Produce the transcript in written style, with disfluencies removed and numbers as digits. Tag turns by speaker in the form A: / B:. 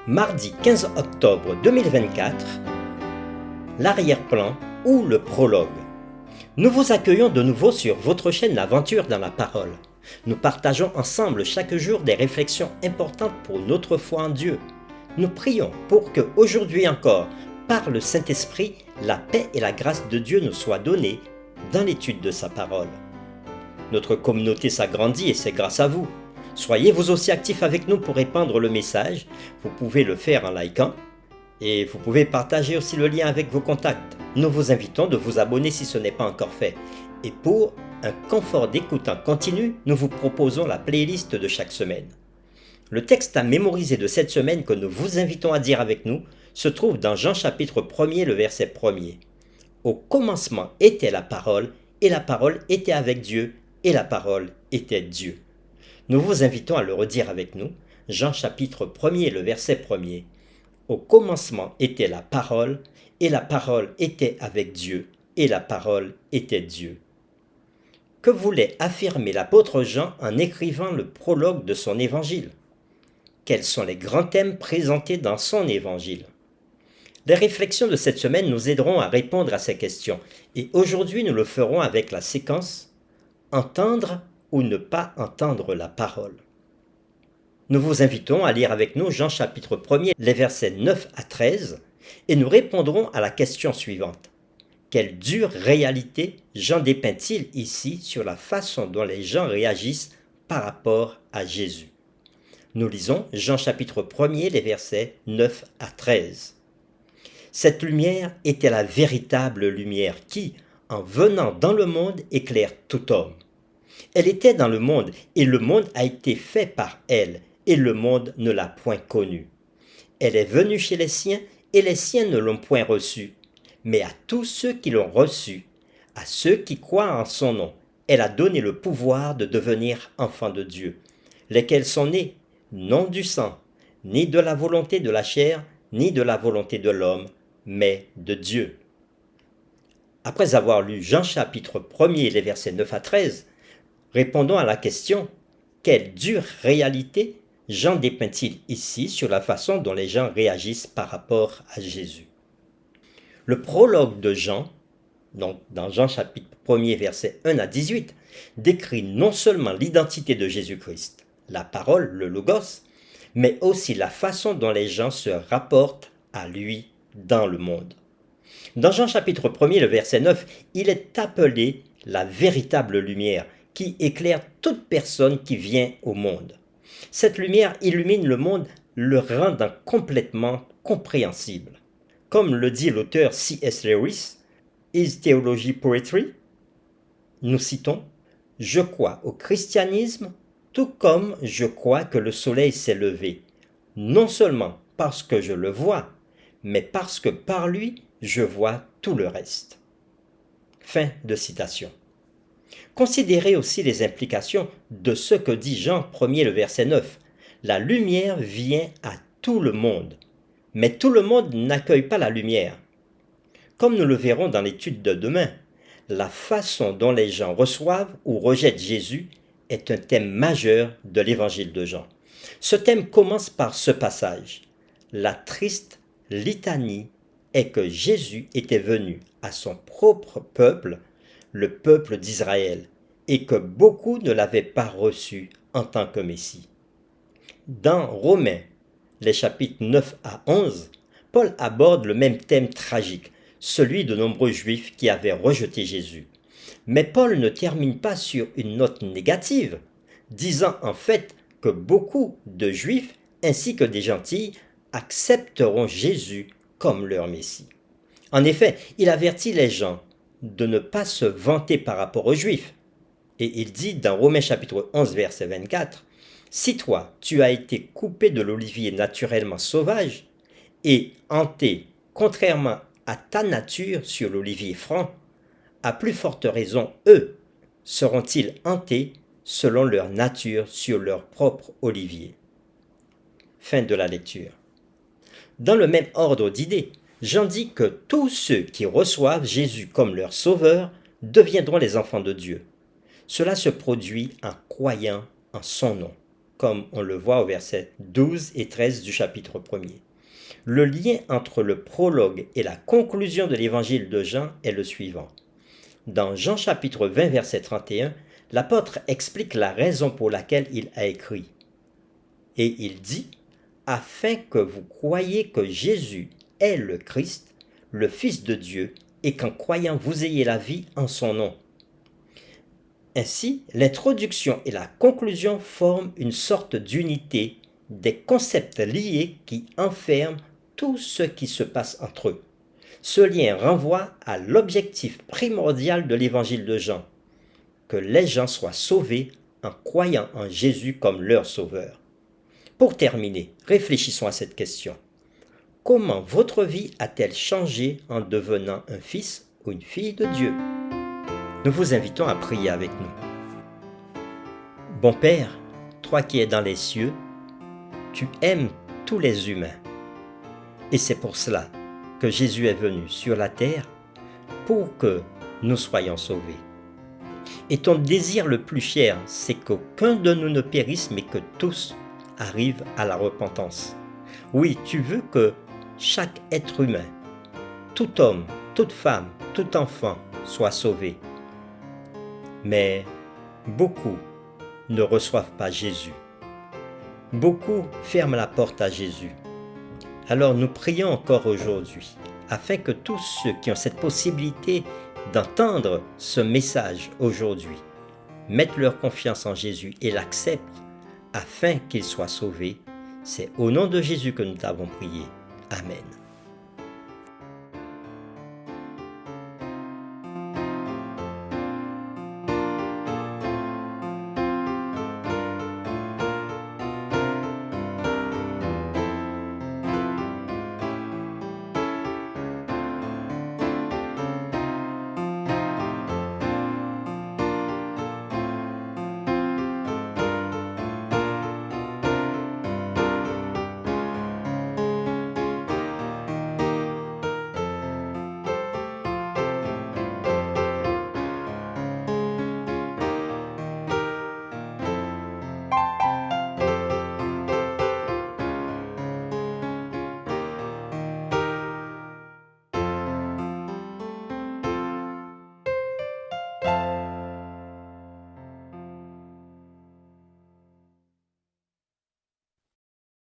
A: Mardi 15 octobre 2024, l'arrière-plan ou le prologue. Nous vous accueillons de nouveau sur votre chaîne L'Aventure dans la Parole. Nous partageons ensemble chaque jour des réflexions importantes pour notre foi en Dieu. Nous prions pour que, aujourd'hui encore, par le Saint-Esprit, la paix et la grâce de Dieu nous soient données dans l'étude de sa parole. Notre communauté s'agrandit et c'est grâce à vous. Soyez vous aussi actifs avec nous pour répandre le message. Vous pouvez le faire en likant et vous pouvez partager aussi le lien avec vos contacts. Nous vous invitons de vous abonner si ce n'est pas encore fait. Et pour un confort d'écoute en continu, nous vous proposons la playlist de chaque semaine. Le texte à mémoriser de cette semaine que nous vous invitons à dire avec nous se trouve dans Jean chapitre 1er, le verset 1er. Au commencement était la parole, et la parole était avec Dieu, et la parole était Dieu. Nous vous invitons à le redire avec nous. Jean chapitre 1er, le verset 1er. Au commencement était la parole, et la parole était avec Dieu, et la parole était Dieu. Que voulait affirmer l'apôtre Jean en écrivant le prologue de son évangile? Quels sont les grands thèmes présentés dans son évangile? Les réflexions de cette semaine nous aideront à répondre à ces questions, et aujourd'hui nous le ferons avec la séquence « Entendre ou ne pas entendre la parole ». Nous vous invitons à lire avec nous Jean chapitre 1er, les versets 9 à 13, et nous répondrons à la question suivante. Quelle dure réalité Jean dépeint-il ici sur la façon dont les gens réagissent par rapport à Jésus? Nous lisons Jean chapitre 1er, les versets 9 à 13. Cette lumière était la véritable lumière qui, en venant dans le monde, éclaire tout homme. Elle était dans le monde, et le monde a été fait par elle, et le monde ne l'a point connue. Elle est venue chez les siens, et les siens ne l'ont point reçue. Mais à tous ceux qui l'ont reçue, à ceux qui croient en son nom, elle a donné le pouvoir de devenir enfants de Dieu, lesquels sont nés, non du sang, ni de la volonté de la chair, ni de la volonté de l'homme, mais de Dieu. Après avoir lu Jean chapitre 1er, les versets 9 à 13, répondons à la question « Quelle dure réalité Jean dépeint-il ici sur la façon dont les gens réagissent par rapport à Jésus ?» Le prologue de Jean, donc dans Jean chapitre 1er, versets 1 à 18, décrit non seulement l'identité de Jésus-Christ, la parole, le logos, mais aussi la façon dont les gens se rapportent à lui dans le monde. Dans Jean chapitre 1er, le verset 9, il est appelé la véritable lumière qui éclaire toute personne qui vient au monde. Cette lumière illumine le monde, le rendant complètement compréhensible. Comme le dit l'auteur C.S. Lewis, Is Theology Poetry? Nous citons « Je crois au christianisme tout comme je crois que le soleil s'est levé, non seulement parce que je le vois, mais parce que par lui, je vois tout le reste. » Fin de citation. Considérez aussi les implications de ce que dit Jean 1er, le verset 9. La lumière vient à tout le monde, mais tout le monde n'accueille pas la lumière. Comme nous le verrons dans l'étude de demain, la façon dont les gens reçoivent ou rejettent Jésus est un thème majeur de l'évangile de Jean. Ce thème commence par ce passage. La triste litanie est que Jésus était venu à son propre peuple, le peuple d'Israël, et que beaucoup ne l'avaient pas reçu en tant que Messie. Dans Romains, les chapitres 9 à 11, Paul aborde le même thème tragique, celui de nombreux Juifs qui avaient rejeté Jésus. Mais Paul ne termine pas sur une note négative, disant en fait que beaucoup de Juifs ainsi que des gentils accepteront Jésus comme leur Messie. En effet, il avertit les gens de ne pas se vanter par rapport aux Juifs. Et il dit dans Romains chapitre 11 verset 24, « Si toi, tu as été coupé de l'olivier naturellement sauvage et hanté contrairement à ta nature sur l'olivier franc, à plus forte raison, eux seront-ils hantés selon leur nature sur leur propre olivier. » Fin de la lecture. Dans le même ordre d'idées, Jean dit que tous ceux qui reçoivent Jésus comme leur sauveur deviendront les enfants de Dieu. Cela se produit en croyant en son nom, comme on le voit au verset 12 et 13 du chapitre 1er. Le lien entre le prologue et la conclusion de l'évangile de Jean est le suivant. Dans Jean chapitre 20 verset 31, l'apôtre explique la raison pour laquelle il a écrit. Et il dit « Afin que vous croyiez que Jésus est le Christ, le Fils de Dieu, et qu'en croyant vous ayez la vie en son nom. » Ainsi, l'introduction et la conclusion forment une sorte d'unité, des concepts liés qui enferment tout ce qui se passe entre eux. Ce lien renvoie à l'objectif primordial de l'évangile de Jean, que les gens soient sauvés en croyant en Jésus comme leur sauveur. Pour terminer, réfléchissons à cette question. Comment votre vie a-t-elle changé en devenant un fils ou une fille de Dieu? Nous vous invitons à prier avec nous. Bon Père, toi qui es dans les cieux, tu aimes tous les humains. Et c'est pour cela que Jésus est venu sur la terre pour que nous soyons sauvés. Et ton désir le plus cher, c'est qu'aucun de nous ne périsse, mais que tous arrivent à la repentance. Oui, tu veux que chaque être humain, tout homme, toute femme, tout enfant soit sauvé. Mais beaucoup ne reçoivent pas Jésus. Beaucoup ferment la porte à Jésus. Alors nous prions encore aujourd'hui, afin que tous ceux qui ont cette possibilité d'entendre ce message aujourd'hui mettent leur confiance en Jésus et l'acceptent afin qu'ils soient sauvés. C'est au nom de Jésus que nous t'avons prié. Amen.